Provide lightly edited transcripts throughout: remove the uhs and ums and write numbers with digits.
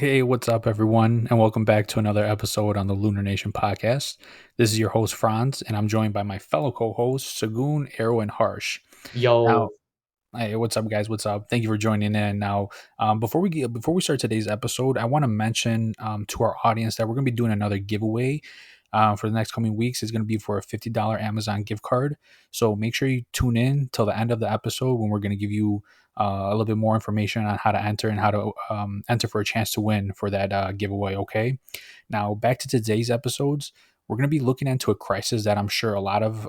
Hey, what's up, everyone, and welcome back to another episode on the Lunar Nation podcast. This is your host, Franz, and I'm joined by my fellow co hosts, Sagoon, Arrow, and Harsh. Now, Yo, hey, what's up, guys? What's up? Thank you for joining in. Now, before we start today's episode, I want to mention to our audience that we're going to be doing another giveaway for the next coming weeks. It's going to be for a $50 Amazon gift card. So make sure you tune in till the end of the episode when we're going to give you a little bit more information on how to enter and how to enter for a chance to win for that giveaway. Okay. Now, back to today's episodes. We're going to be looking into a crisis that I'm sure a lot of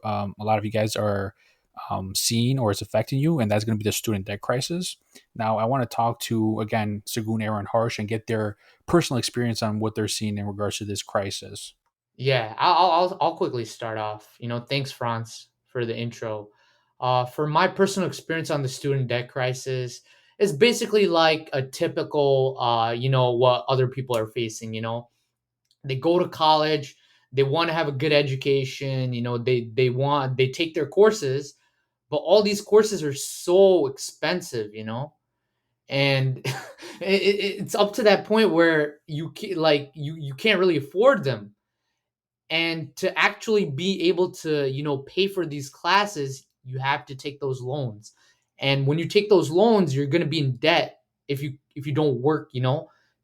you guys are seeing or is affecting you, and that's going to be the student debt crisis. Now, I want to talk to again Sagoon, Aaron, Harsh, and get their personal experience on what they're seeing in regards to this crisis. yeah, I'll quickly start off. Thanks, Franz, for the intro. For my personal experience on the student debt crisis, it's basically like a typical, what other people are facing. They go to college, they want to have a good education. They take their courses, but all these courses are so expensive. And it's up to that point where you can't really afford them, and to actually be able to pay for these classes, you have to take those loans. And when you take those loans, you're going to be in debt if you don't work,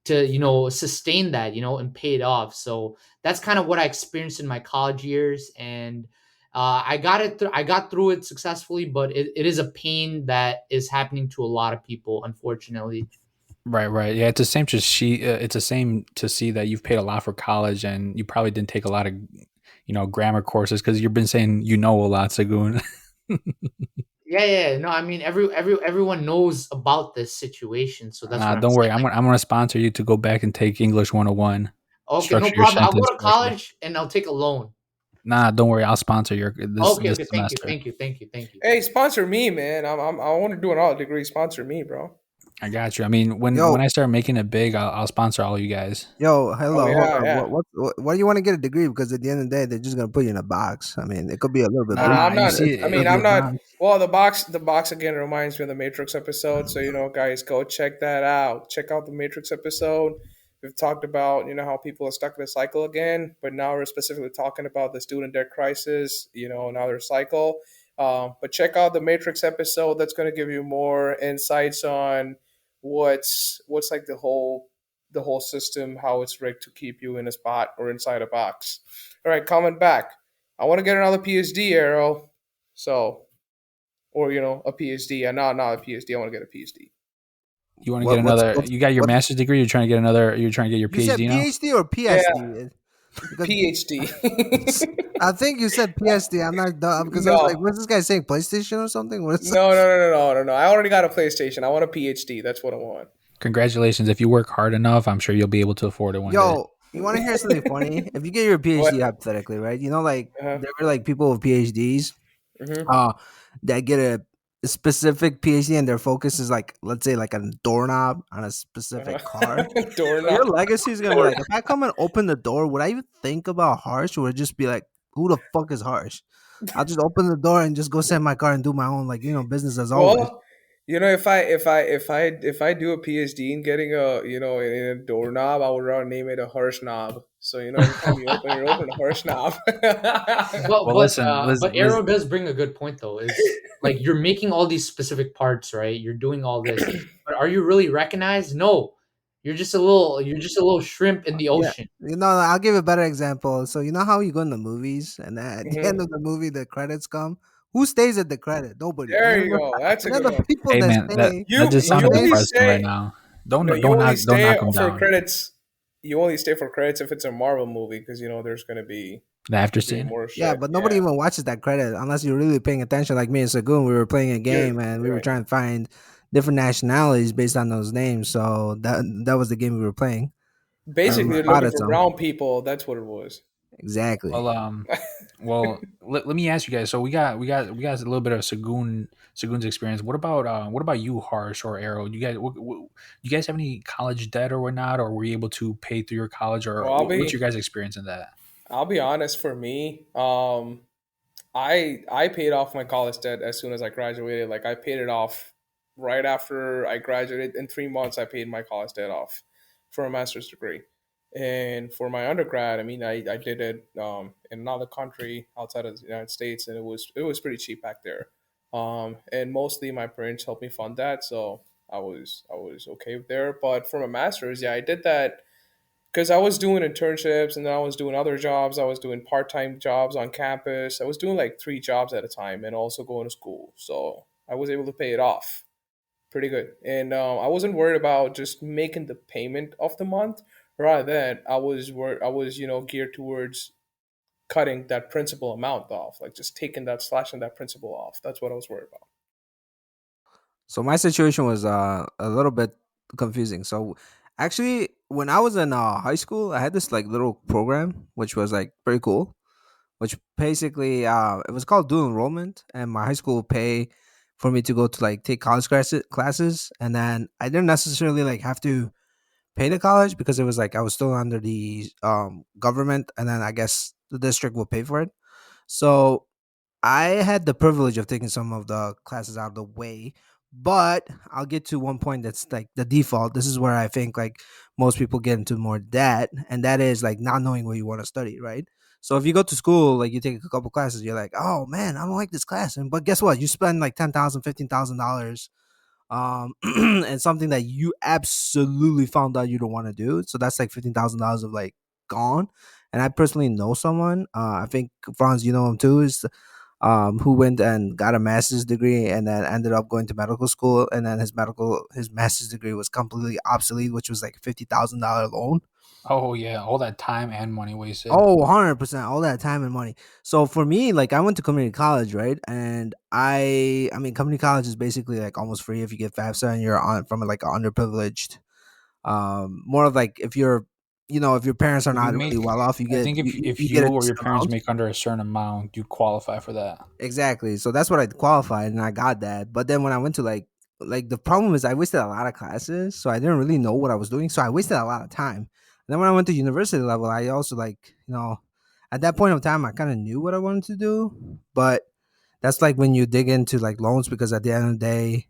to sustain that, and pay it off. So that's kind of what I experienced in my college years. And I got through it successfully, but it is a pain that is happening to a lot of people, unfortunately. Right, right. Yeah, it's the same to see that you've paid a lot for college and you probably didn't take a lot of grammar courses because you've been saying a lot, Sagoon. Yeah. No, I mean everyone knows about this situation, so that's Nah, what I'm don't worry. saying. I'm gonna sponsor you to go back and take English 101. Okay, no Structure your problem. I'll go sentence to correctly. college and I'll take a loan. Nah, don't worry. I'll sponsor your this Okay, this okay. Thank you, semester. thank you, thank you, thank you. Hey, sponsor me, man. I want to do an art degree. Sponsor me, bro. I got you. I mean, when Yo, I start making it big, I'll sponsor all you guys. Oh hello, hold yeah, on. yeah. What do you want to get a degree? Because at the end of the day, they're just gonna put you in a box. I mean, it could be a little bit No, no, bigger. Nah, I'm you not. see, I It'll mean, be I'm a not. box. Well, the box again reminds me of the Matrix episode. So guys, go check that out. Check out the Matrix episode. We've talked about how people are stuck in a cycle again, but now we're specifically talking about the student debt crisis. Another cycle. But check out the Matrix episode. That's going to give you more insights on what's like the whole system, how it's rigged to keep you in a spot or inside a box. All right, coming back. I want to get another PhD, Arrow. So, or a PhD. Not a PhD. I want to get a PhD. you want to get What what's another. what's You got your what? master's degree. You're trying to get another. You're trying to get your You said PhD now. PhD or Yeah, PSD? Because PhD. I think you said PSD. I'm not dumb because I was like, no, what's this guy saying? PlayStation or something? What is? no, no, no, no, no, no, no. I already got a PlayStation. I want a PhD. That's what I want. Congratulations. If you work hard enough, I'm sure you'll be able to afford it one day. Yo, you want to hear something funny? If you get your What? PhD hypothetically, right? Like Uh-huh. there were like people with PhDs Mm-hmm. uh that get a specific PhD and their focus is like, let's say, like a doorknob on a specific car. Uh-huh. So your Doorknob. legacy is gonna be like, if I come and open the door, would I even think about Harsh, or would it just be like, who the fuck is Harsh? I'll just open the door and just go sit in my car and do my own, like, business as always. Well, if I do a PhD in getting in a doorknob, I would rather name it a harsh knob. So every time you open a harsh knob. But Well, but listen, uh, but Arrow does bring a good point though. Is like you're making all these specific parts, right? You're doing all this, but are you really recognized? No, you're just a little shrimp in the Yeah. ocean. I'll give a better example. So you know how you go in the movies and then at the end Mhm. of the movie the credits come? Who stays at the credit? Nobody. There you go. That's a And then good the one. people hey that man, that stay that You just who sounded you only stays depressing right stay now. no, Don't you don't only don't stay knock them for down. credits. You only stay for credits if it's a Marvel movie because there's The after gonna be scene. more Yeah, shit. but nobody Yeah, even watches that credit unless you're really paying attention. Like me and Sagoon, we were playing a you're game and we were right. trying to find different nationalities based on those names. So that was the game we were playing, and we Basically, you're looking spotted for some. brown people. That's what it was. Exactly. Well, let me ask you guys. So we got a little bit of Sagoon's experience. What about you, Harsh or Arrow? You guys have any college debt or whatnot, or were you able to pay through your college, or Well, I'll what's your be guys' experience in that? I'll be honest. For me, I paid off my college debt as soon as I graduated. Like I paid it off right after I graduated. In 3 months, I paid my college debt off for a master's degree. And for my undergrad, I mean, I did it in another country outside of the United States, and it was pretty cheap back there. And mostly my parents helped me fund that, so I was okay there. But for my master's, yeah, I did that because I was doing internships and then I was doing other jobs. I was doing part time jobs on campus. I was doing like three jobs at a time and also going to school. So I was able to pay it off pretty good. And I wasn't worried about just making the payment of the month. Rather than I was geared towards cutting that principal amount off, like just taking that slashing that principal off. That's what I was worried about. So my situation was a little bit confusing. So actually, when I was in high school, I had this like little program which was like pretty cool. Which basically it was called dual enrollment, and my high school would pay for me to go to like take college classes, and then I didn't necessarily like have to pay the college because it was like I was still under the government, and then I guess the district will pay for it. So I had the privilege of taking some of the classes out of the way, but I'll get to one point that's like the default. This is where I think like most people get into more debt, and that is like not knowing what you want to study, right? So if you go to school, like you take a couple classes, you're like, oh man, I don't like this class, and but guess what? You spend like $10,000, $15,000 and something that you absolutely found out you don't want to do. So that's like $15,000 of like gone. And I personally know someone. I think Franz, you know him too. Is who went and got a master's degree and then ended up going to medical school, and then his master's degree was completely obsolete, which was like $50,000 loan. Oh yeah, all that time and money wasted. Oh, 100%, all that time and money. So for me, like I went to community college, right? And I mean community college is basically like almost free if you get FAFSA and you're on from like an underprivileged more of like if you're if your parents are If you not really make, well off, I think if you you get a or your decent parents amount. make under a certain amount, you qualify for that. Exactly. So that's what I qualified and I got that. But then when I went to like the problem is I wasted a lot of classes, so I didn't really know what I was doing. So I wasted a lot of time. And then when I went to university level, I also at that point of time I kind of knew what I wanted to do. But that's like when you dig into like loans because at the end of the day,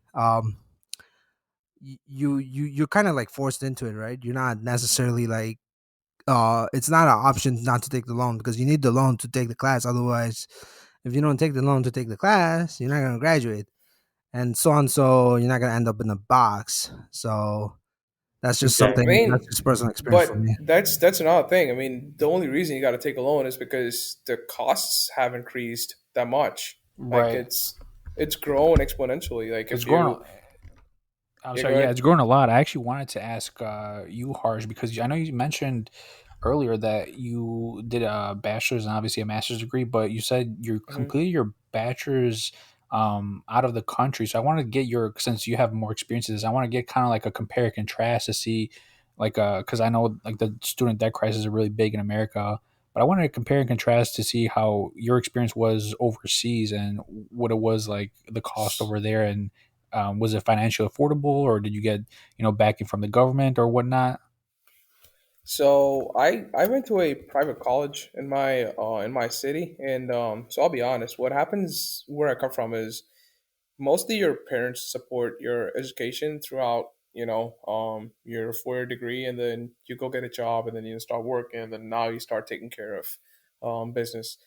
you're kind of like forced into it, right? You're not necessarily like it's not an option not to take the loan because you need the loan to take the class. Otherwise, if you don't take the loan to take the class, you're not gonna graduate, and so on. So you're not gonna end up in a box. So that's just I something. That's mean, just personal experience for but me. that's another thing. I mean, the only reason you got to take a loan is because the costs have increased that much. Like Right. it's grown exponentially. Like It's if growing. you I'm yeah, go sorry. Yeah, ahead. it's grown a lot. I actually wanted to ask you, Harsh, because I know you mentioned earlier that you did a bachelor's and obviously a master's degree, but you said you Hmm. completed your bachelor's out of the country. So I want to get your, since you have more experiences, I want to get kind of like a compare and contrast to see, like, because I know like the student debt crisis are really big in America. But I wanted to compare and contrast to see how your experience was overseas and what it was like the cost over there, and was it financially affordable, or did you get backing from the government or whatnot? So I went to a private college in my city, and so I'll be honest. What happens where I come from is mostly your parents support your education throughout your 4 year degree, and then you go get a job, and then you start working, and then now you start taking care of business.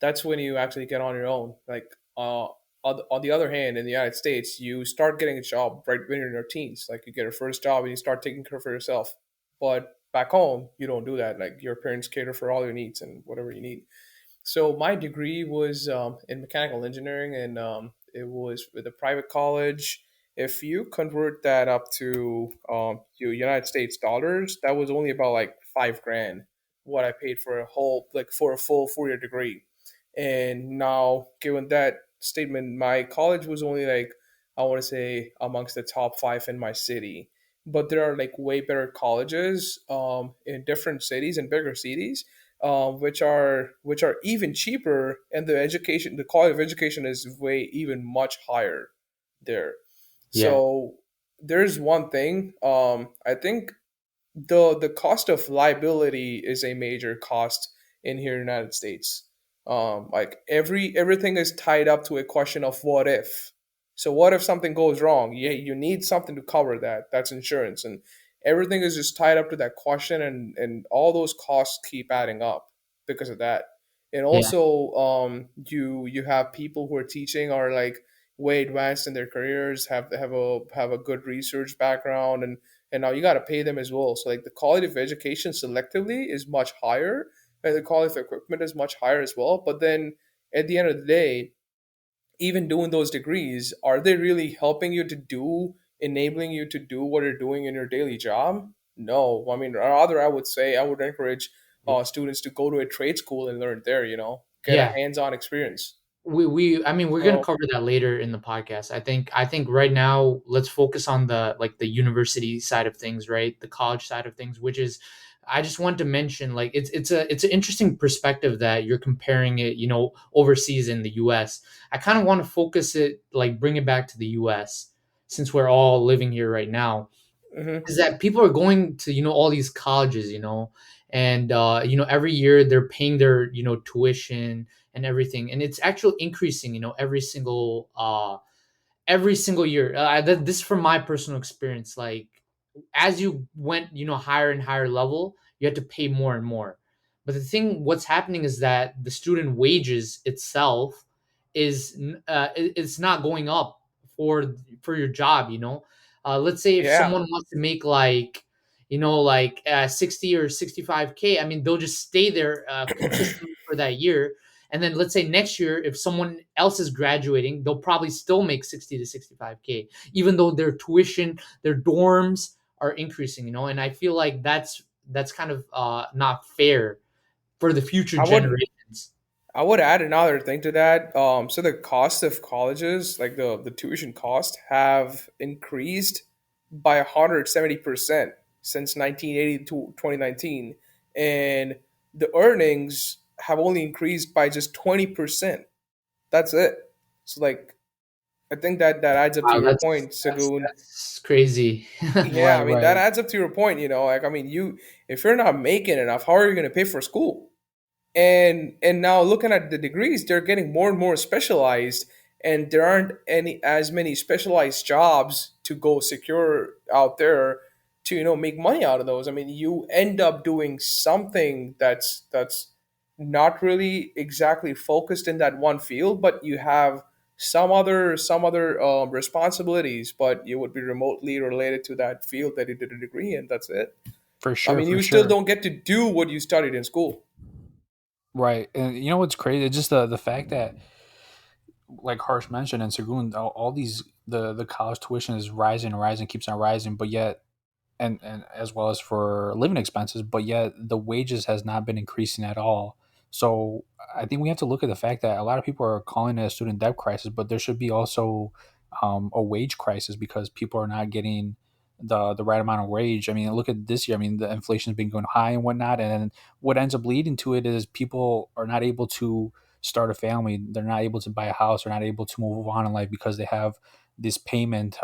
That's when you actually get on your own. Like on the other hand, in the United States, you start getting a job right when you're in your teens. Like you get your first job and you start taking care for yourself. But back home, you don't do that. Like your parents cater for all your needs and whatever you need. So my degree was in mechanical engineering, and it was with a private college. If you convert that up to United States dollars, that was only about like 5 grand what I paid for a whole like for a full 4 year degree. And now, given that statement, my college was only like I want to say amongst the top five in my city. But there are like way better colleges in different cities and bigger cities which are even cheaper, and the quality of education is way even much higher there. Yeah. So there's one thing. I think the cost of liability is a major cost in here in the United States. Like everything is tied up to a question of what if. So what if something goes wrong? Yeah, you need something to cover that. That's insurance, and everything is just tied up to that question, and all those costs keep adding up because of that. And Yeah, also, you have people who are teaching are like way advanced in their careers, have a good research background, and now you got to pay them as well. So like the quality of education selectively is much higher, and the quality of equipment is much higher as well. But then at the end of the day, even doing those degrees, are they really helping you to do, enabling you to do what you're doing in your daily job? No. I mean, rather, I would say I would encourage students to go to a trade school and learn there, get a yeah. hands on experience. We I mean, we're gonna So, cover that later in the podcast. I think right now let's focus on the like the university side of things, right? The college side of things, which is I just want to mention like it's an interesting perspective that you're comparing it, overseas in the US. I kind of want to focus it like bring it back to the US since we're all living here right now hmm is that people are going to all these colleges and every year they're paying their tuition and everything and it's actually increasing every single year this is from my personal experience like as you went higher and higher level you had to pay more and more but the thing what's happening is that the student wages itself it's not going up for your job let's say if yeah, someone wants to make like 60 or 65K. I mean they'll just stay there consistently for that year and then let's say next year if someone else is graduating they'll probably still make 60 to 65K even though their tuition their dorms are increasing and I feel like that's kind of not fair for the future I would generations. I would add another thing to that. So the cost of colleges, like the tuition cost, have increased by 170% since 1980 to 2019, and the earnings have only increased by just 20%. That's it. So like, I think that adds up to Wow, your that's point, that's Sagoon. that's crazy. Yeah, I Right, mean that right. adds up to your point. Like I mean, if you're not making enough, how are you going to pay for school? And now looking at the degrees, they're getting more and more specialized, and there aren't any as many specialized jobs to go secure out there to make money out of those. I mean, you end up doing something that's not really exactly focused in that one field, but you have some other responsibilities, but you would be remotely related to that field that you did a degree in. That's it. For I sure, mean, for you still sure. don't get to do what you studied in school. Right. And you know what's crazy? It's just the fact that, like Harsh mentioned, and Sagoon, all these the college tuition is rising and rising, keeps on rising, but yet and as well as for living expenses, but yet the wages has not been increasing at all. So I think we have to look at the fact that a lot of people are calling it a student debt crisis, but there should be also a wage crisis because people are not getting the right amount of wage. I mean, look at this year. I mean, the inflation's been going high and whatnot, and then what ends up leading to it is people are not able to start a family. They're not able to buy a house. They're not able to move on in life because they have this payment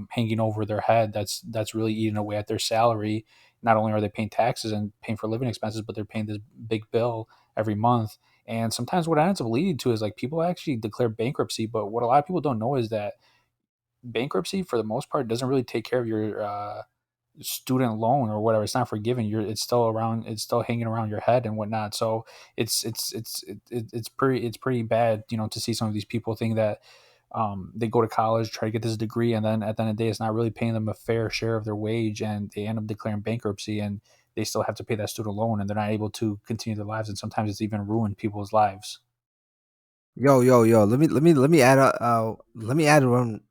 hanging over their head that's really eating away at their salary. Not only are they paying taxes and paying for living expenses, but they're paying this big bill every month. And sometimes what it ends up leading to is like people actually declare bankruptcy. But what a lot of people don't know is that bankruptcy, for the most part, doesn't really take care of your student loan or whatever. It's not forgiven. It's still around. It's still hanging around your head and whatnot. So it's pretty bad, to see some of these people think that they go to college, try to get this degree, and then at the end of the day, it's not really paying them a fair share of their wage, and they end up declaring bankruptcy, and they still have to pay that student loan, and they're not able to continue their lives, and sometimes it's even ruined people's lives. Yo, yo, yo. Let me add let me add one.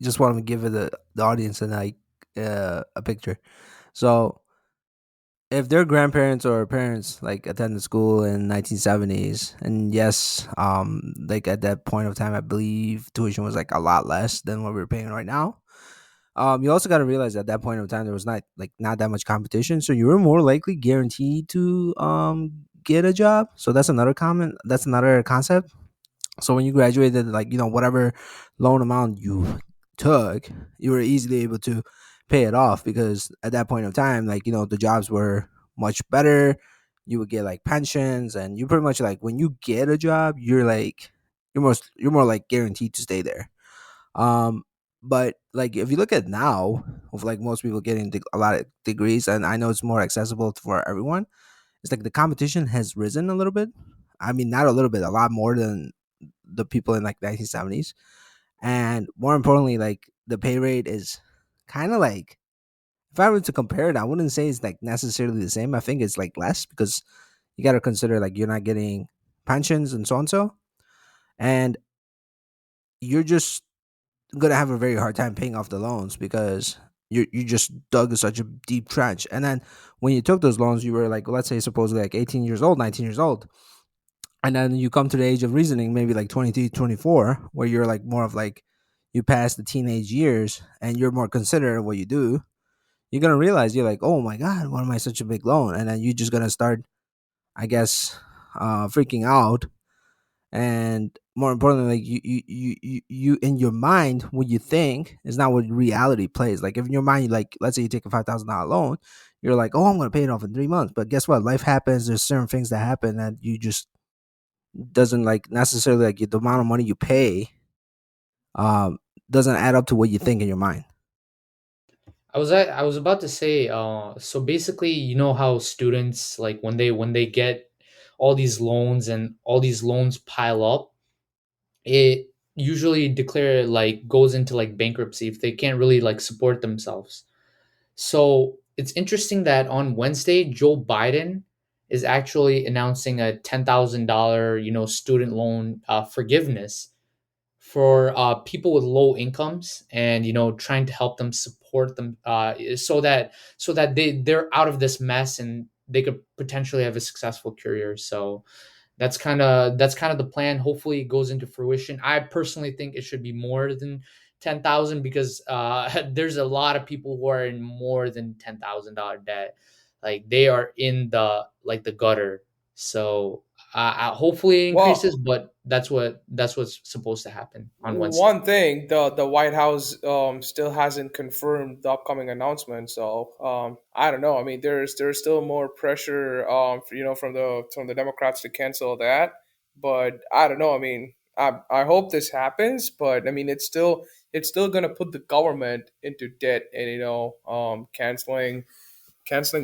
Just want to give the audience and like a picture. So if their grandparents or parents like attended school in 1970s, and yes, like at that point of time, I believe tuition was like a lot less than what we're paying right now. You also got to realize at that point of time there was not that much competition, so you were more likely guaranteed to get a job. So that's another comment. That's another concept. So when you graduated, like whatever loan amount you took, you were easily able to pay it off because at that point of time, like the jobs were much better. You would get like pensions, and you pretty much like when you get a job, you're more like guaranteed to stay there. Um, But like if you look at now, with like most people getting a lot of degrees, and I know it's more accessible for everyone, it's like the competition has risen a little bit. I mean, not a little bit, a lot more than the people in like 1970s. And more importantly, like the pay rate is kind of like, if I were to compare it, I wouldn't say it's like necessarily the same. I think it's like less because you got to consider like you're not getting pensions and so and so, and you're just gonna have a very hard time paying off the loans because you just dug such a deep trench. And then when you took those loans, you were like, let's say supposedly like 18 years old, 19 years old, and then you come to the age of reasoning, maybe like 23, 24, where you're like more of like, you pass the teenage years and you're more considerate of what you do. You're gonna realize, you're like, oh my god, why am I such a big loan? And then you're just gonna start, I guess, freaking out. And more importantly, like you in your mind, what you think is not what reality plays. Like if in your mind, you like, let's say you take a $5,000 loan, you're like, oh, I'm gonna pay it off in 3 months. But guess what? Life happens. There's certain things that happen that you just doesn't like necessarily like the amount of money you pay um doesn't add up to what you think in your mind. I was about to say, so basically, you know how students, like, when they get all these loans and all these loans pile up, it usually declare like goes into like bankruptcy if they can't really like support themselves. So it's interesting that on Wednesday, Joe Biden is actually announcing a $10,000, student loan forgiveness for people with low incomes, and trying to help them support them, so that they're out of this mess and they could potentially have a successful career. So that's kind of the plan. Hopefully, it goes into fruition. I personally think it should be more than 10,000 because there's a lot of people who are in more than $10,000 debt. Like they are in the gutter. So hopefully it increases, Well, but that's what's supposed to happen on Wednesday. one thing, the White House still hasn't confirmed the upcoming announcement, so I don't know. I mean, there's still more pressure, from the Democrats to cancel that, but I don't know. I mean, I hope this happens, but I mean, it's still gonna put the government into debt, and canceling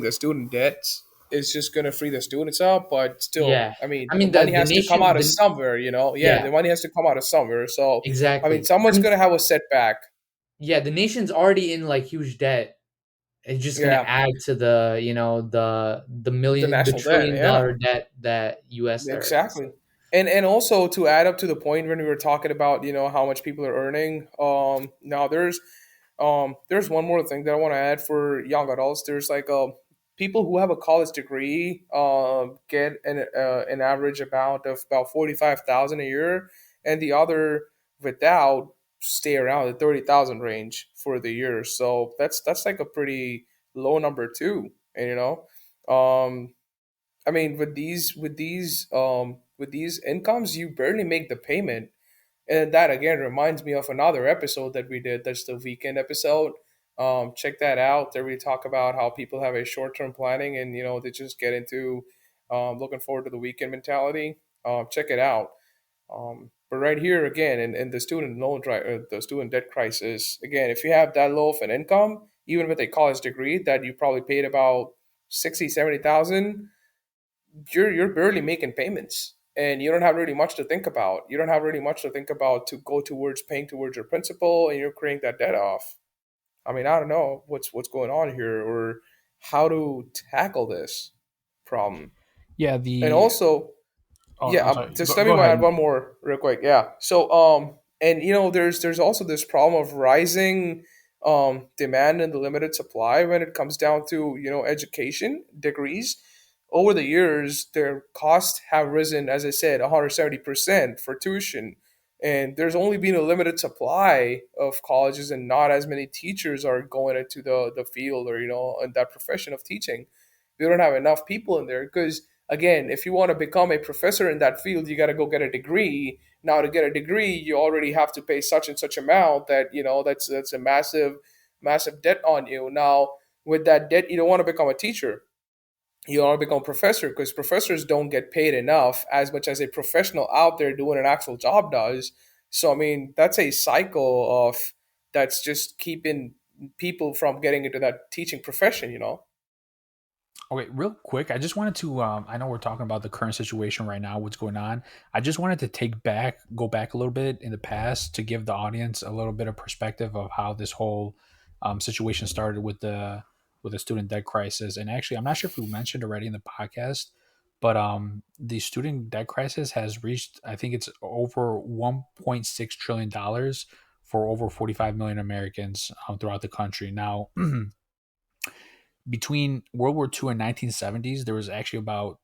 the student debts is just going to free the students up. But still, Yeah, I mean, I the mean money the has to come nation out of somewhere. Yeah, yeah, the money has to come out of somewhere. So, I mean, exactly. I someone's mean, going to have a setback. yeah, the nation's already in like huge debt. It's just gonna Yeah, add to the the national debt. trillion Yeah. dollar debt that US are in. So Exactly. And also to add up to the point when we were talking about, how much people are earning, now there's one more thing that I want to add for young adults. There's like people who have a college degree get an average amount of about 45,000 a year, and the other without stay around the 30,000 range for the year. So that's like a pretty low number too. And I mean, with these incomes, you barely make the payment, and that again reminds me of another episode that we did. That's the weekend episode. Check that out. There we talk about how people have a short term planning, and they just get into looking forward to the weekend mentality. Check it out. But right here again, in the the student debt crisis, again, if you have that low of an income, even with a college degree that you probably paid about 60, 70,000, you're barely making payments, and you don't have really much to think about. You don't have really much to think about to go towards paying towards your principal, and you're creating that debt off. I mean, I don't know what's going on here, or how to tackle this problem. Yeah, And the also, oh, yeah, I'm sorry. just Go, let me go ahead. add one more real quick. Yeah. So, and there's also this problem of rising demand and the limited supply when it comes down to education degrees. Over the years, their costs have risen, as I said, 170% for tuition, and there's only been a limited supply of colleges, and not as many teachers are going into the field, or in that profession of teaching. We don't have enough people in there because, again, if you want to become a professor in that field, you got to go get a degree. Now, to get a degree, you already have to pay such and such amount that that's a massive debt on you. Now, with that debt, you don't want to become a teacher. You want to become a professor because professors don't get paid enough as much as a professional out there doing an actual job does. So, I mean, that's a cycle of that's just keeping people from getting into that teaching profession, you know? Okay, real quick, I just wanted to. I know we're talking about the current situation right now, what's going on. I just wanted to go back a little bit in the past to give the audience a little bit of perspective of how this whole situation started with the student debt crisis. And actually, I'm not sure if we mentioned already in the podcast, but the student debt crisis has reached, I think it's over 1.6 trillion dollars for over 45 million Americans throughout the country now. Between World War II and 1970s, there was actually about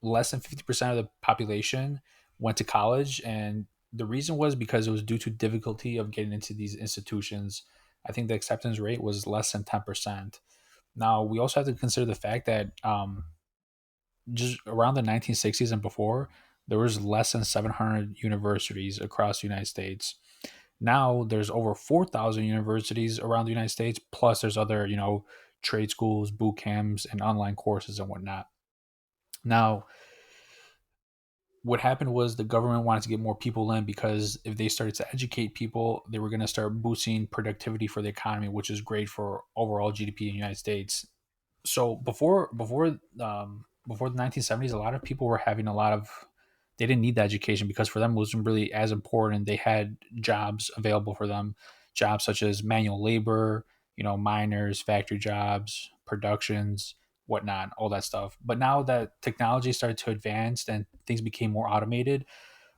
less than 50% of the population went to college. And the reason was because it was due to difficulty of getting into these institutions. I think the acceptance rate was less than 10%. Now, we also have to consider the fact that just around the 1960s and before, there was less than 700 universities across the United States. Now there's over 4,000 universities around the United States, plus there's other, trade schools, boot camps, and online courses and whatnot. Now, what happened was the government wanted to get more people in because if they started to educate people, they were going to start boosting productivity for the economy, which is great for overall GDP in the United States. So before the 1970s, a lot of people were having a lot of they didn't need the education because for them it wasn't really as important. They had jobs available for them, jobs such as manual labor, miners, factory jobs, productions, whatnot, all that stuff. But now that technology started to advance and things became more automated,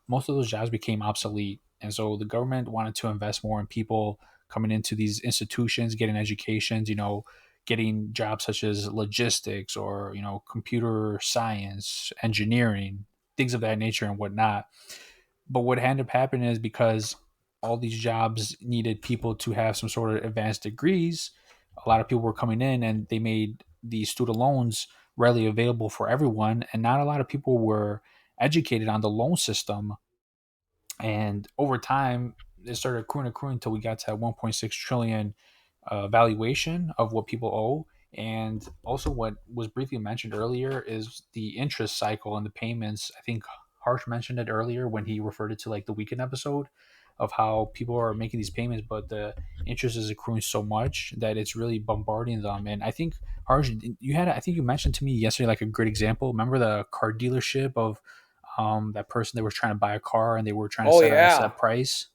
most of those jobs became obsolete. And so the government wanted to invest more in people coming into these institutions, getting educations, getting jobs such as logistics or, computer science, engineering, things of that nature and whatnot. But what ended up happening is because all these jobs needed people to have some sort of advanced degrees, a lot of people were coming in and they made these student loans readily available for everyone. And not a lot of people were educated on the loan system, and over time it started accruing until we got to that 1.6 trillion valuation of what people owe. And also what was briefly mentioned earlier is the interest cycle and the payments. I think Harsh mentioned it earlier when he referred it to like the weekend episode of how people are making these payments, but the interest is accruing so much that it's really bombarding them. And I think Harsh, I think you mentioned to me yesterday like a great example. Remember the car dealership of that person that was trying to buy a car and they were trying to Oh set a yeah. set price.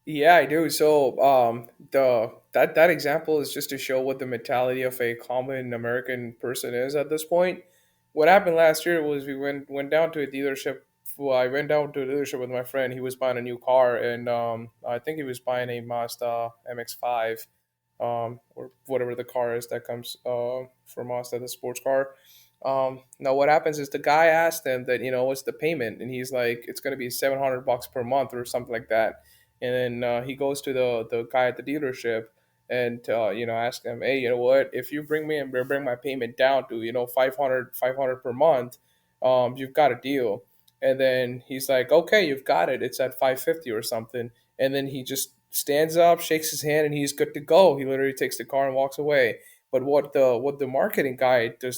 Yeah, I do. So, the that example is just to show what the mentality of a common American person is at this point. What happened last year was we went down to a dealership. Well, I went down to a dealership with my friend. He was buying a new car, and I think he was buying a Mazda MX-5, or whatever the car is that comes for Mazda, the sports car. Now, what happens is the guy asked him that, what's the payment, and he's like, it's going to be $700 per month or something like that. And then he goes to the guy at the dealership and ask him, hey, you know what, if you bring my payment down to 500 per month, you've got a deal. And then he's like, okay, you've got it, it's at 550 or something. And then he just stands up, shakes his hand, and he's good to go. He literally takes the car and walks away. But what the marketing guy did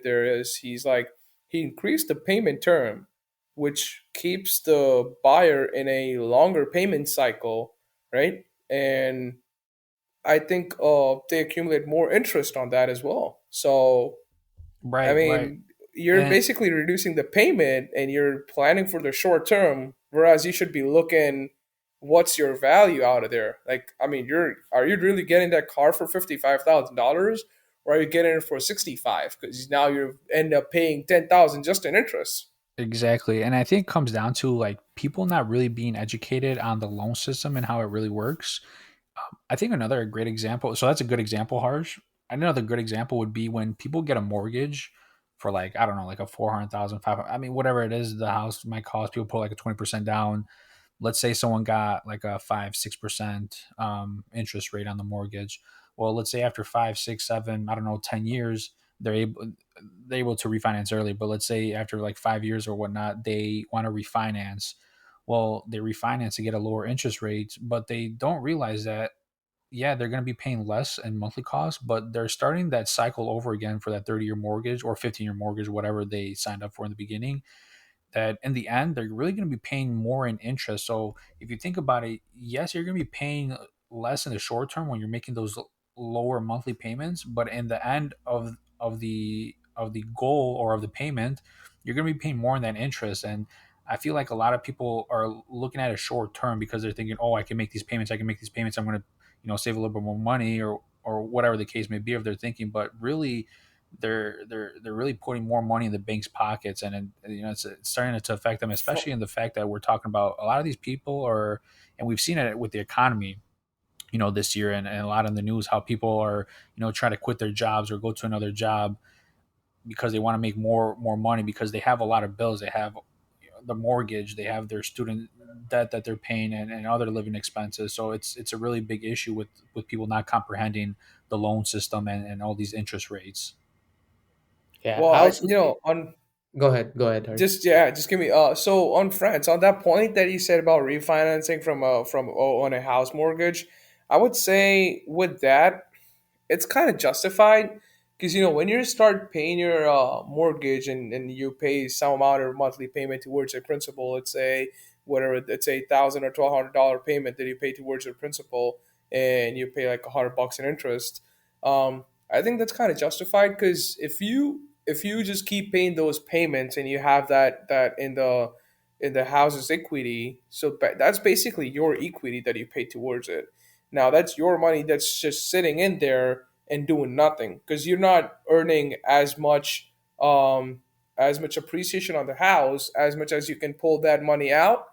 there is he's like, he increased the payment term, which keeps the buyer in a longer payment cycle, right? And I think they accumulate more interest on that as well. So, I Right, right. mean, you're And basically reducing the payment and you're planning for the short term, whereas you should be looking what's your value out of there. Like, I mean, are you really getting that car for $55,000, or are you getting it for 65? Because now you end up paying 10,000 just in interest. exactly. And I think it comes down to like people not really being educated on the loan system and how it really works. I think another great example, so that's a good example, Harsh. Another good example would be when people get a mortgage for like, I don't know, like a 400,000, 500. I mean, whatever it is, the house might cost, people put like a 20% down. Let's say someone got like a 5, 6% interest rate on the mortgage. Well, let's say after 5, 6, 7, I don't know, 10 years, they're able to refinance early. But let's say after like 5 years or whatnot, they want to refinance. Well, they refinance to get a lower interest rate, but they don't realize that yeah, they're going to be paying less in monthly costs, but they're starting that cycle over again for that 30-year mortgage or 15-year mortgage, whatever they signed up for in the beginning. That in the end, they're really going to be paying more in interest. So if you think about it, yes, you're going to be paying less in the short term when you're making those lower monthly payments, but in the end of the goal or of the payment, you're going to be paying more than interest. And I feel like a lot of people are looking at it short term because they're thinking, oh, I can make these payments, I can make these payments, I'm going to save a little bit more money, or whatever the case may be if they're thinking. But really, they're really putting more money in the bank's pockets, and it's starting to affect them, especially in the fact that we're talking about a lot of these people are, and we've seen it with the economy, this year, and a lot in the news, how people are trying to quit their jobs or go to another job because they want to make more money, because they have a lot of bills. They have the mortgage, they have their student debt that they're paying, and other living expenses. So it's a really big issue with people not comprehending the loan system and all these interest rates. Yeah, Well, I also think. on Go ahead, Harsh. just yeah, just give me so on France, on that point that you said about refinancing from on a house mortgage, I would say with that it's kind of justified because when you start paying your mortgage and you pay some amount of monthly payment towards a principal, let's say whatever, it's a $1,000 or $1,200 payment that you pay towards your principal, and you pay like $100 in interest. I think that's kind of justified because if you just keep paying those payments and you have that in the house's equity, so that's basically your equity that you pay towards it. Now that's your money that's just sitting in there and doing nothing because you're not earning as much appreciation on the house as much as you can pull that money out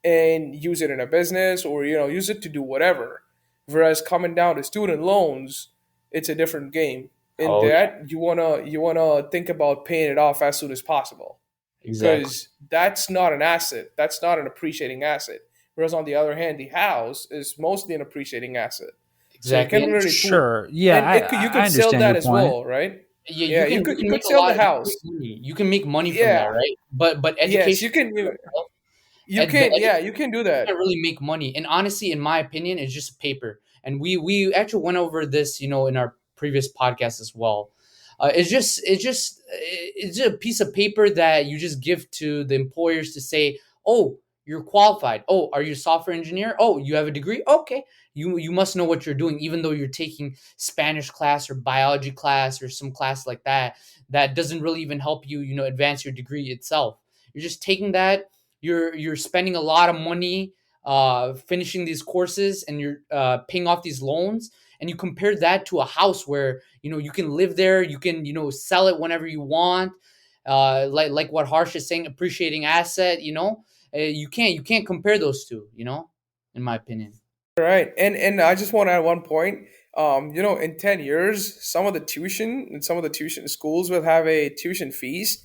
and use it in a business or use it to do whatever. Whereas coming down to student loans, it's a different game. In Oh yeah, that you wanna think about paying it off as soon as possible exactly, because that's not an asset. That's not an appreciating asset. Whereas on the other hand, the house is mostly an appreciating asset. So you exactly, can and really pull, Sure. Yeah, and you I could sell understand that your as point. well, right? yeah, Yeah, you you can could make a sell lot. the You can make house. money. You can make money from that, Yeah, right? But yes, education itself, you but can, yeah, you can do that. can't really make money. And honestly, in my opinion, it's just paper. And we actually went over this, in our previous podcast as well. It's just a piece of paper that you just give to the employers to say, oh, you're qualified. Oh, are you a software engineer? Oh, you have a degree. Okay, you must know what you're doing, even though you're taking Spanish class or biology class or some class like that. That doesn't really even help you, advance your degree itself. You're just taking that, you're spending a lot of money finishing these courses, and you're paying off these loans, and you compare that to a house where you can live there, you can sell it whenever you want, like what Harsh is saying, appreciating asset. You can't compare those two, in my opinion. Right. And I just want to add one point. In 10 years, some of the tuition schools will have a tuition fees,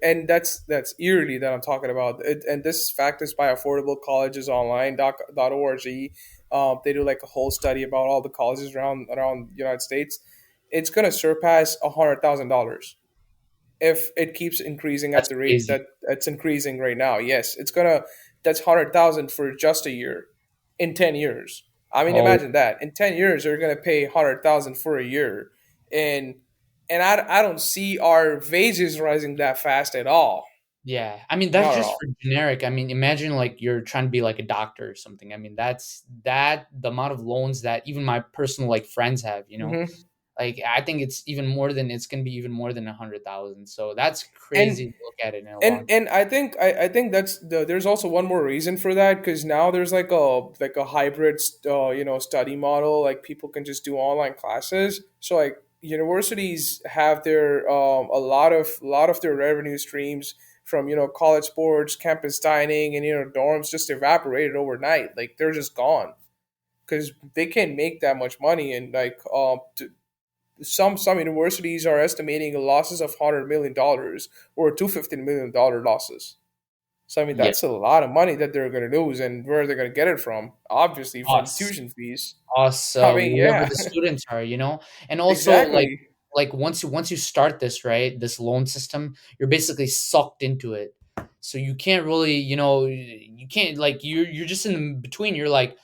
and that's yearly that I'm talking about. And this fact is by Affordable Colleges Online dot org. They do like a whole study about all the colleges around the United States. It's gonna surpass $100,000 if it keeps increasing at That's the rate crazy. that it's increasing right now. Yes, it's gonna. That's 100,000 for just a year. In 10 years, I mean, Oh imagine that. In 10 years, you're gonna pay 100,000 for a year, and I don't see our wages rising that fast at all. yeah, I mean, that's Not at just all. for generic. I mean, imagine like you're trying to be like a doctor or something. I mean, that's that the amount of loans that even my personal like friends have, Hmm. like I think it's gonna be even more than 100,000. So that's And crazy to look at it in a and long term. and I think there's also one more reason for that because now there's like a hybrid study model, like people can just do online classes, so like universities have their a lot of their revenue streams from college sports, campus dining, and dorms just evaporated overnight, like they're just gone because they can't make that much money. And like some universities are estimating losses of $100 million or $250 million losses. So I mean Yeah. that's a lot of money that they're going to lose, and where they're going to get it from? Obviously from Us. tuition fees. Us, I mean, whoever yeah, the students are, and also exactly. like once you start this, right, this loan system, you're basically sucked into it. So you can't really, you can't, like, you're just in between. You're like,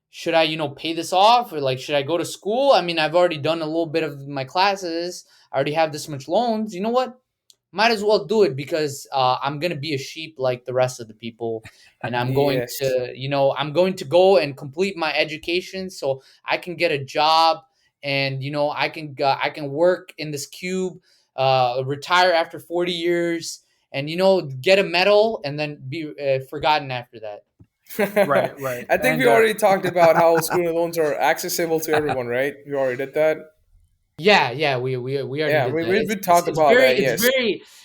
should I, pay this off, or like should I go to school? I mean, I've already done a little bit of my classes. I already have this much loans. You know what? might as well do it because I'm gonna be a sheep like the rest of the people, and I'm going Yes. to, I'm going to go and complete my education so I can get a job, and I can work in this cube, retire after 40 years, and get a medal, and then be forgotten after that. Right, right. I think And we already talked about how student loans are accessible to everyone, right? We already did that. Yeah, yeah, we already Yeah, did that. we talked It's about very that. Yes.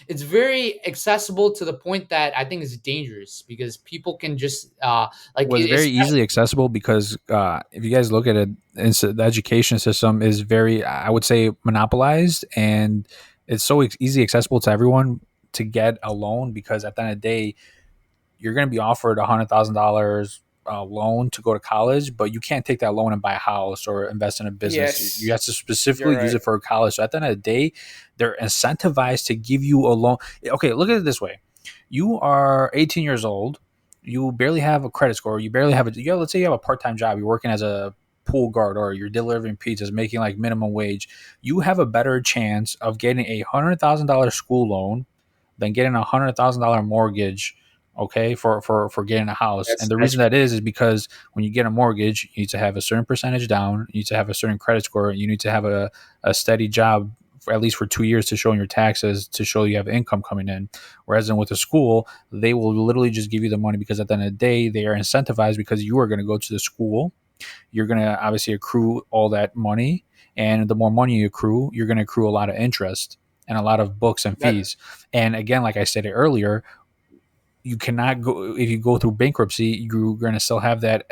it's very accessible to the point that I think is dangerous because people can just like was very it's easily accessible because if you guys look at it, the education system is very, I would say, monopolized, and it's so easy accessible to everyone to get a loan because at the end of the day, you're going to be offered $100,000 loan to go to college, but you can't take that loan and buy a house or invest in a business. You Yes, have to you're specifically use right. it for college. So at the end of the day, they're incentivized to give you a loan. Okay, look at it this way: you are 18 years old, you barely have a credit score, you barely have a. Let's say you have a part-time job, you're working as a pool guard or you're delivering pizzas, making like minimum wage. You have a better chance of getting $100,000 school loan than getting $100,000 mortgage, okay, for getting a house. And the that's reason that is because when you get a mortgage, you need to have a certain percentage down, you need to have a certain credit score, you need to have a steady job for at least for 2 years to show in your taxes to show you have income coming in. Whereas with a school, they will literally just give you the money because at the end of the day, they are incentivized because you are going to go to the school. You're going to obviously accrue all that money. And the more money you accrue, you're going to accrue a lot of interest and a lot of books and that fees. And again, like I said earlier, you cannot go if you go through bankruptcy. You're going to still have that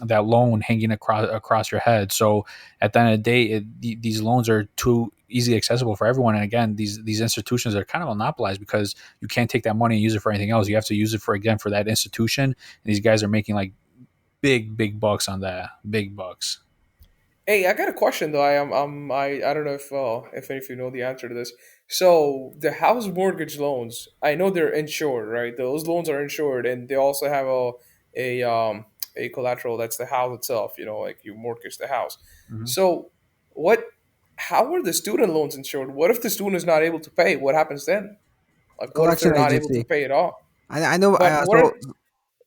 loan hanging across your head. So at the end of the day, these loans are too easily accessible for everyone. And again, these institutions are kind of monopolized because you can't take that money and use it for anything else. You have to use it for again for that institution. And these guys are making like big bucks on that, big bucks. Hey, I got a question though. I don't know if any of you know the answer to this. So the house mortgage loans, I know they're insured, right? Those loans are insured, and they also have a um a collateral that's the house itself. Like you mortgage the house. Mhm. So what? How are the student loans insured? What if the student is not able to pay? What happens then? Like, what if Collection they're not able to agency. pay at all? I know. But what? So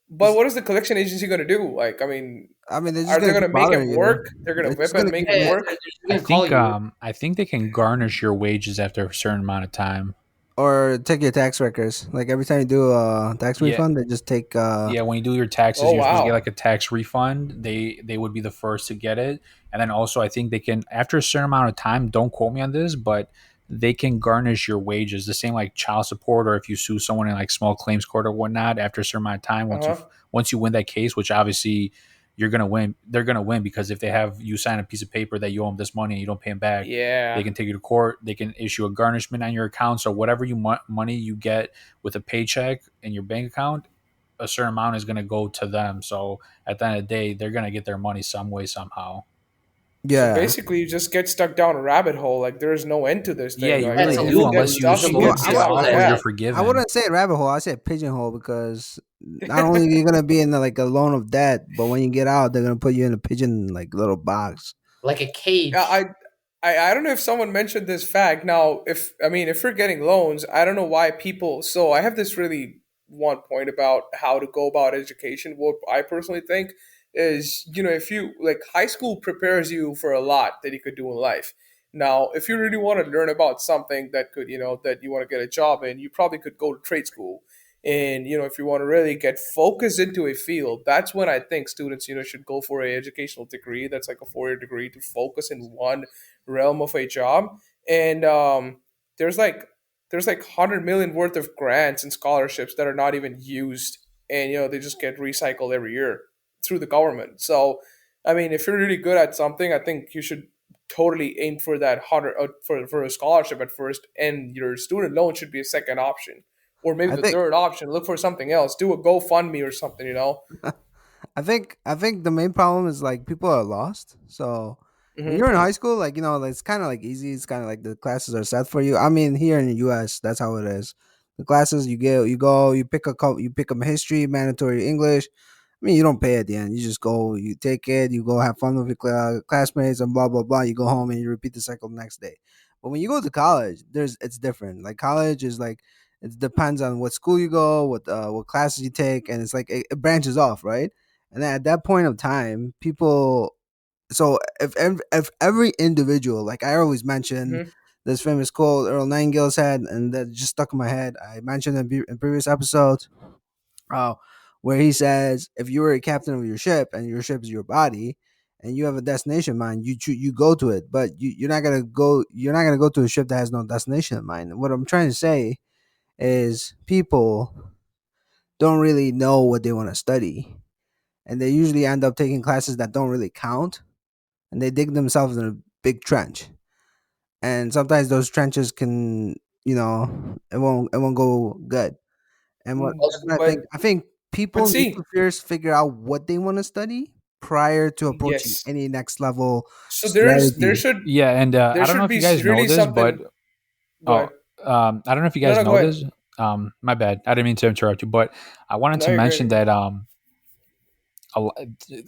But what is the collection agency going to do? Like, I mean, I mean, they're just are they gonna going keep to make him bothering you. work? They're going to They're whip just him, gonna make keep. him yeah, work. they're just gonna call you. I think they can garnish your wages after a certain amount of time. Or take your tax records. Like every time you do a tax Yeah, refund, they just take. yeah, when you do your taxes, Oh you're supposed to get wow. like a tax refund. They would be the first to get it, and then also I think they can after a certain amount of time. Don't quote me on this, but they can garnish your wages. The same like child support, or if you sue someone in like small claims court or whatnot. After a certain amount of time, Uh huh. once you win that case, which obviously you're gonna win, they're gonna win because if they have you sign a piece of paper that you owe them this money and you don't pay them back, they Yeah. can take you to court. They can issue a garnishment on your account. So whatever money you get with a paycheck in your bank account, a certain amount is going to go to them. So at the end of the day, they're going to get their money some way, somehow. So Yeah. basically, you just get stuck down a rabbit hole. Like there is no end to this Yeah, thing. you Like, Yeah, I it's really a mean, if do, you loop. get unless you stuck, It's a you sue loop get and based stuck. on file that. or you're Yeah. I forgiven. wouldn't say rabbit hole. I say pigeonhole because not only you're gonna be in like a loan of debt, but when you get out, they're gonna put you in a pigeon like little box. Like a Yeah, cage. I don't know if someone mentioned this fact. Now, if I mean, if we're getting loans, I don't know why people. So I have this really one point about how to go about education. What I personally think is, if you like, high school prepares you for a lot that you could do in life. Now, if you really want to learn about something that could, that you want to get a job in, you probably could go to trade school. And if you want to really get focused into a field, that's when I think students should go for a educational degree that's like a 4-year degree to focus in one realm of a job. And there's like there's like 100 million worth of grants and scholarships that are not even used, and they just get recycled every year through the government. So I mean, if you're really good at something, I think you should totally aim for that 100 for a scholarship at first, and your student loan should be a second option, or maybe I the think third option. Look for something else, do a GoFundMe or something. I think the main problem is like people are lost. So when Hmm. you're in high school, like it's kind of like easy. It's kind of like the classes are set for you. I mean, here in the U.S., that's how it is. The classes you go, you pick up history, mandatory English. I mean, you don't pay at the end. You just go, you take it, you go have fun with your classmates, and blah blah blah. You go home and you repeat the cycle the next day. But when you go to college, it's different. Like college is like it depends on what school you go, what classes you take, and it's like it branches off, right? And then at that point of time, people. So if every individual, like I always mention, Hmm. this famous quote Earl Nightingale said, and that just stuck in my head. I mentioned in previous episodes, uh, where he says, if you were a captain of your ship and your ship is your body, and you have a destination in mind, you go to it, but you're not gonna go to a ship that has no destination in mind. What I'm trying to say is people don't really know what they want to study, and they usually end up taking classes that don't really count, and they dig themselves in a big trench. And sometimes those trenches can, it won't go good. And Also, I think But people need to see, first figure out what they want to study prior to approaching yes. any next level So there strategy. should Yeah, and there I don't know should if be you guys know really this, but something. Go oh, ahead. I don't know if you No, guys no, go know ahead. this. My bad. I didn't mean to interrupt you, but I wanted No, to you're good. mention You're good. that a, lo-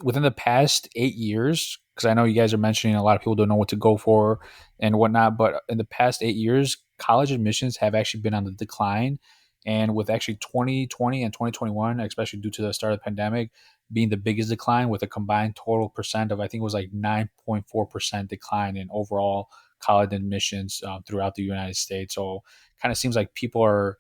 within the past 8 years, because I know you guys are mentioning a lot of people don't know what to go for and whatnot, but in the past 8 years, college admissions have actually been on the decline. And with actually 2020 and 2021, especially due to the start of the pandemic, being the biggest decline with a combined total percent of, I think it was like 9.4% decline in overall college admissions throughout the United States. So kind of seems like people are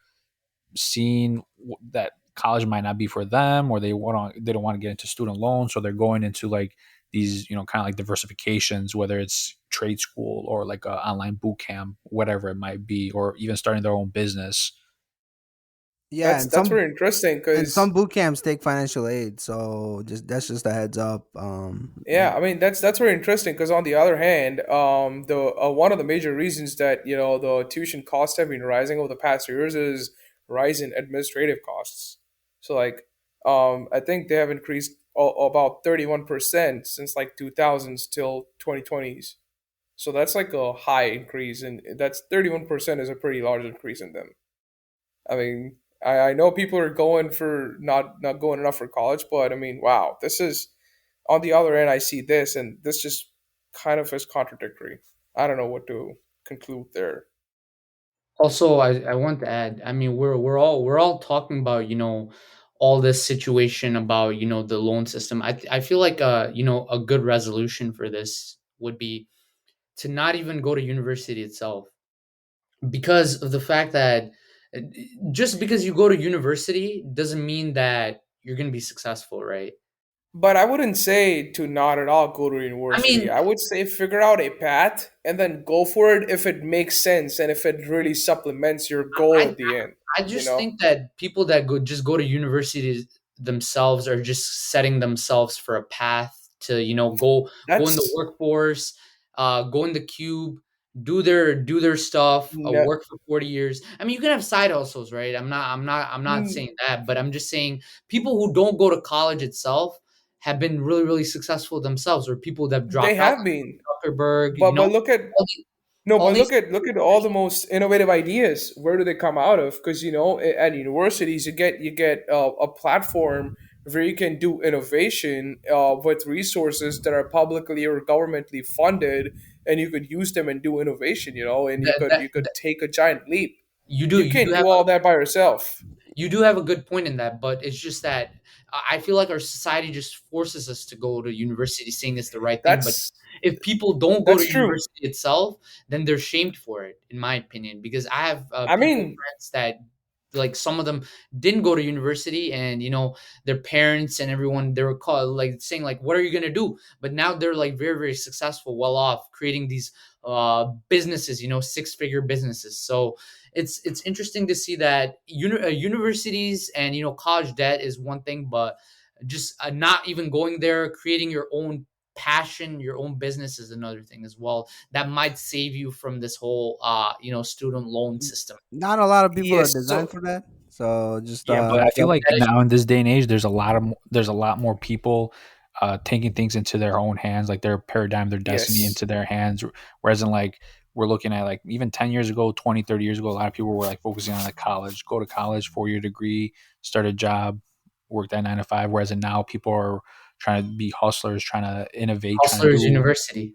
seeing that college might not be for them, or they don't want to get into student loans, so they're going into like these kind of like diversifications, whether it's trade school or like a online boot camp, whatever it might be, or even starting their own business. Yeah, That's very interesting and some because boot camps take financial aid, so that's just a heads up. yeah, I mean that's very interesting because on the other hand, the one of the major reasons that the tuition costs have been rising over the past years is rise in administrative costs. So like, I think they have increased about 31% since like 2000s till 2020s. So that's like a high increase, and that's 31% is a pretty large increase in them. I mean, I know people are going for not going enough for college, but I mean, wow, this is on the other end. I see this, and this just kind of is contradictory. I don't know what to conclude there. also, I want to add. I mean, we're all talking about all this situation about the loan system. I feel like a good resolution for this would be to not even go to university itself, because of the fact that uh, just because you go to university doesn't mean that you're going to be successful, right? But I wouldn't say to not at all go to I university. mean, I would say figure out a path and then go for it if it makes sense and if it really supplements your goal I at the end. I You just know, think that people that go to university themselves are just setting themselves for a path to go in the that's workforce, go in the cube, do their stuff, no, work for 40 years. I mean, you can have side hustles, right? I'm not mm, saying that, but I'm just saying people who don't go to college itself have been really really successful themselves, or people that have they dropped out have like been. Zuckerberg, But look at all, the, no, all but these. look at all the most innovative ideas. Where do they come out of? Because at universities you get a platform where you can do innovation with resources that are publicly or governmentally funded, and you could use them and do innovation. And you that, could that, you could take a giant leap. you do You you do can't have do all that by yourself. a good point in that, but it's just that I feel like our society just forces us to go to university, saying it's the right thing. But That's if people don't go to that's true. university itself, then they're shamed for it, in my opinion. Because I have I people mean, friends that, like, some of them didn't go to university, and their parents and everyone, they were called like saying like, what are you gonna do? But now they're like very very successful, well off, creating these businesses, 6-figure businesses. So it's interesting to see that universities and college debt is one thing, but just not even going there, creating your own passion, your own business is another thing as well, that might save you from this whole student loan system. Not a lot of people are yes. designed So for that, so just Yeah, but I heads feel up. like That is, now in this day and age, there's a lot more people taking things into their own hands, like their paradigm, their destiny yes, into their hands. Whereas in like we're looking at like even 10 years ago, 20, 30 years ago, a lot of people were like focusing on like college, go to college, 4-year degree, start a job, work that 9 to 5. Whereas in now people are trying to be hustlers, trying to innovate, trying to Hustlers do. University.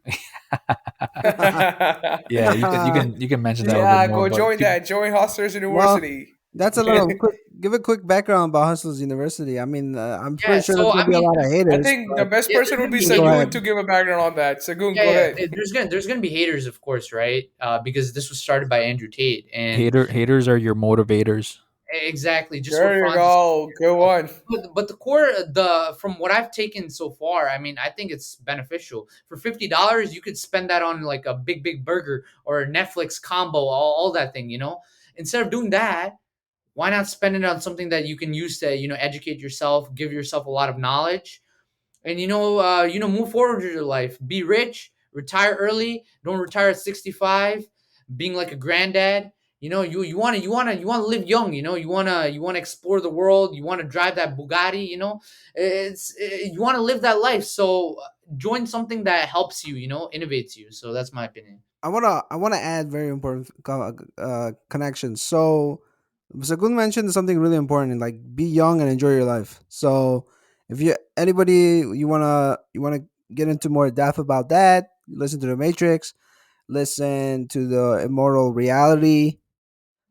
Yeah, you can mention that a little bit Yeah, more, go but join that. Join Hustlers Well, University. that's a little quick. Give a quick background about Hustles University. I mean, I'm Yeah, pretty sure so there's gonna I be a mean, lot of I haters, think the but best yeah, person there's would gonna be be go Sagun haters. to ahead. give a background on that. Sagun, Yeah, go yeah. ahead. There's gonna be haters, of course, right? Because this was started by Andrew Tate, and haters are your motivators. exactly, just what There you Franz is saying go. here. Good one. But the core, the from what I've taken so far, I mean, I think it's beneficial. For $50, you could spend that on like a big burger or a Netflix combo, all that thing, you know. Instead of doing that, why not spend it on something that you can use to, educate yourself, give yourself a lot of knowledge, and move forward with your life. Be rich, retire early. Don't retire at 65, being like a granddad. You want to live young. You want to explore the world. You want to drive that Bugatti. You want to live that life. So join something that helps you. Innovates you. So that's my opinion. I wanna add very important connections. So Sagun mentioned something really important, like be young and enjoy your life. So if you anybody you wanna get into more depth about that, listen to the Matrix, listen to the Immortal Reality.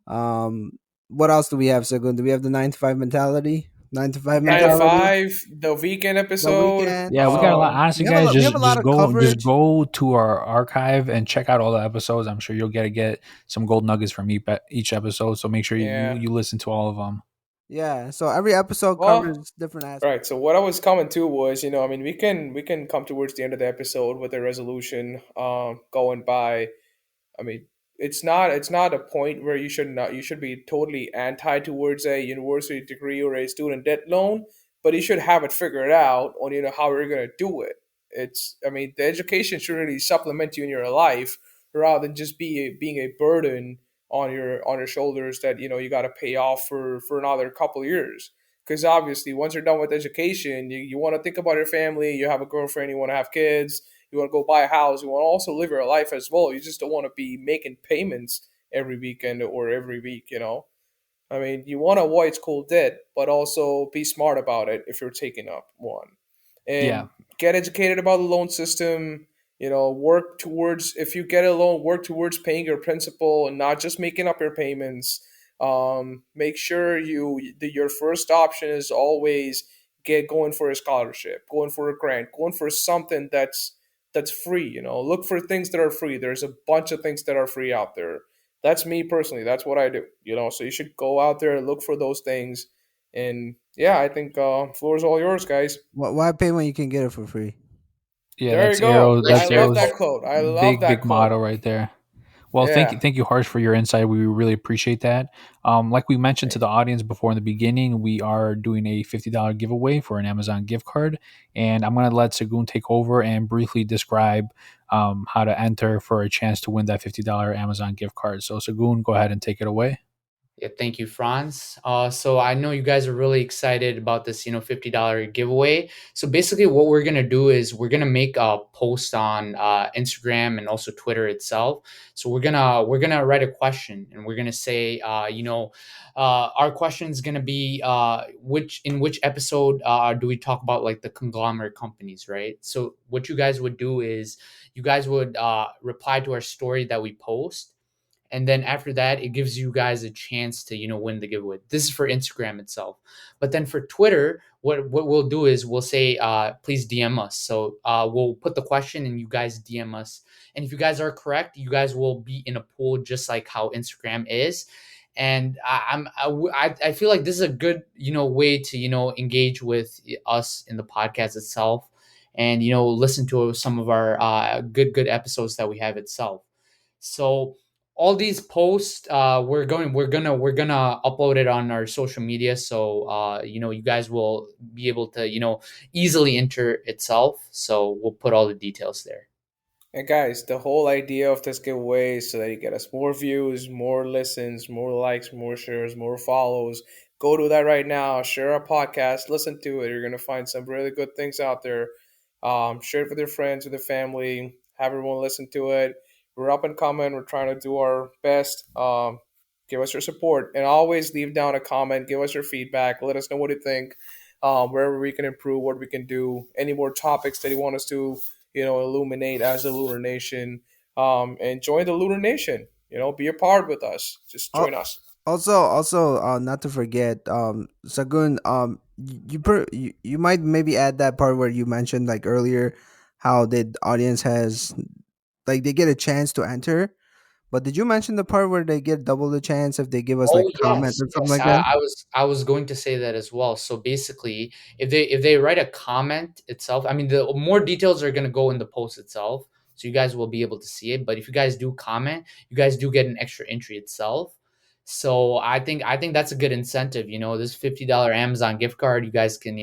Um, what else do we have, Sagun? Do we have the 9 to 5 mentality? 9 to 5 Nine to mentality. five, the weekend The episode. weekend. Yeah, we got a lot. So Honestly, we have a guys, lot. We have just a lot just of go just coverage. go to our archive and check out all the episodes. I'm sure you'll get some gold nuggets from each episode. So make sure you Yeah. you listen to all of them. Yeah. So every episode Well, covers different aspects. right. So what I was coming to was, I mean, we can come towards the end of the episode with a resolution going by. I mean, it's not a point where you should be totally anti towards a university degree or a student debt loan, but you should have it figured out on how you're gonna do it. I mean, the education should really supplement you in your life rather than just being a burden on your shoulders that you got to pay off for another couple of years. Because obviously, once you're done with education, you want to think about your family. You have a girlfriend. You want to have kids. You want to go buy a house. You want to also live your life as well. You just don't want to be making payments every weekend or every week. I mean, you want to avoid school debt, but also be smart about it if you're taking up one. Yeah, And get educated about the loan system. Work towards, if you get a loan, work towards paying your principal and not just making up your payments. Make sure your first option is always get going for a scholarship, going for a grant, going for something that's free. Look for things that are free. There's a bunch of things that are free out there. That's me personally. That's what I do. So you should go out there and look for those things. And yeah, I think floor is all yours, guys. Why pay when you can get it for free? yeah, There you that's go. arrow. I Life That's love motto. that arrows. quote. I love Big that quote. motto right there. Well, Yeah. thank you, Harsh, for your insight. We really appreciate that. Like we mentioned to the audience before in the beginning, we are doing a $50 giveaway for an Amazon gift card, and I'm going to let Sagun take over and briefly describe how to enter for a chance to win that $50 Amazon gift card. So, Sagun, go ahead and take it away. Yeah, thank you, Franz. So I know you guys are really excited about this, $50 giveaway. So basically, what we're gonna do is we're gonna make a post on Instagram and also Twitter itself. So we're gonna write a question and we're gonna say, our question is gonna be, which episode do we talk about like the conglomerate companies, right? So what you guys would do is you guys would reply to our story that we post, and then after that it gives you guys a chance to win the giveaway. This is for Instagram itself, but then for Twitter, what we'll do is we'll say, please DM us. So we'll put the question and you guys DM us, and if you guys are correct, you guys will be in a pool just like how Instagram is. And I feel like this is a good way to engage with us in the podcast itself, and listen to some of our good episodes that we have itself. So all these posts, we're gonna upload it on our social media, so you guys will be able to easily enter itself. So we'll put all the details there. And guys, the whole idea of this giveaway is so that you get us more views, more listens, more likes, more shares, more follows. Go do that right now. Share our podcast. Listen to it. You're gonna find some really good things out there. Share it with your friends, with your family. Have everyone listen to it. We're up and coming. We're trying to do our best. Give us your support and always leave down a comment. Give us your feedback. Let us know what you think. wherever we can improve, what we can do, any more topics that you want us to, illuminate as a Lunar Nation. And join the Lunar Nation. Be a part with us. Just Al- join us. Also, not to forget, Sagun, you might maybe add that part where you mentioned like earlier how the audience has like they get a chance to enter. But did you mention the part where they get double the chance if they give us like Oh comments yes, or something yes. like that? I was going to say that as well. So basically, if they write a comment itself, I mean, the more details are going to go in the post itself, so you guys will be able to see it. But if you guys do comment, you guys do get an extra entry itself. So I think that's a good incentive. You know, this $50 Amazon gift card, you guys can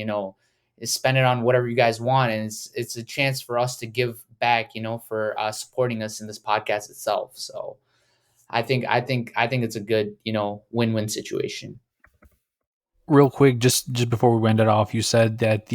spend it on whatever you guys want, and it's a chance for us to give back. You know, for supporting us in this podcast itself. So. I think it's a good, win-win situation. Real quick, just before we end it off, you said that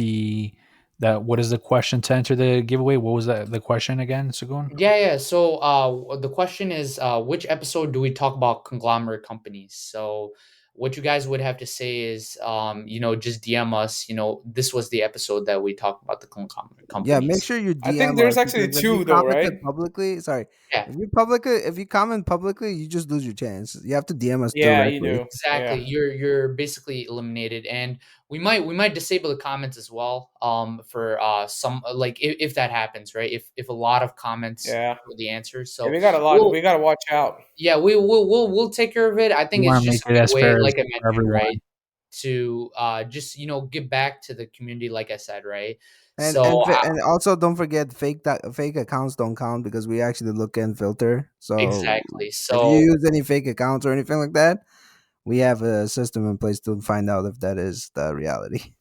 that what is the question to enter the giveaway? What was that the question again, Sagun? Yeah, yeah. So, the question is, which episode do we talk about conglomerate companies? So, what you guys would have to say is, just DM us. You know, this was the episode that we talked about the conglomerate Yeah, make companies. sure you I think DM us there's actually because if you two though, right? commented publicly, sorry, Yeah, if you comment publicly, you just lose your chance. You have to DM us Yeah, you directly. do. exactly. Yeah. You're basically eliminated, and we might disable the comments as well. For some like if that happens, right? If a lot of comments Yeah. for the answers, Yeah, so we got a lot. we'll We got to watch out. yeah, we'll take care of it. I We think it's want to just make a it good as way, fair as like I for mentioned, everyone. right, to just give back to the community, like I said, right. And So and also don't forget fake accounts don't count because we actually look and filter. So exactly. if you So use any fake accounts or anything like that, we have a system in place to find out if that is the reality. yep,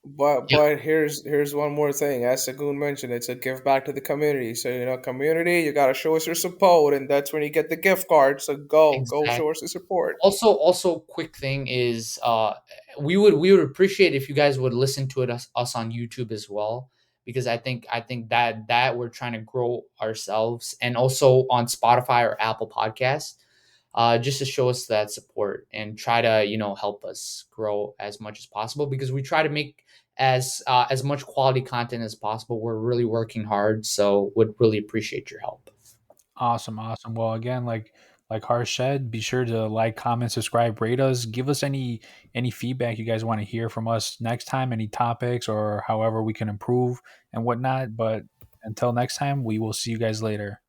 But here's one more thing. As Sagoon mentioned, it's a give back to the community. So community, you gotta show us your support, and that's when you get the gift card. So go exactly. show us the support. Also, quick thing is, we would appreciate if you guys would listen to us on YouTube as well, because I think that we're trying to grow ourselves, and also on Spotify or Apple Podcasts, just to show us that support and try to help us grow as much as possible, because we try to make as much quality content as possible. We're really working hard, so would really appreciate your help. Awesome, awesome. Well, again, like Harsh said, be sure to like, comment, subscribe, rate us. Give us any feedback you guys want to hear from us next time, any topics or however we can improve and whatnot. But until next time, we will see you guys later.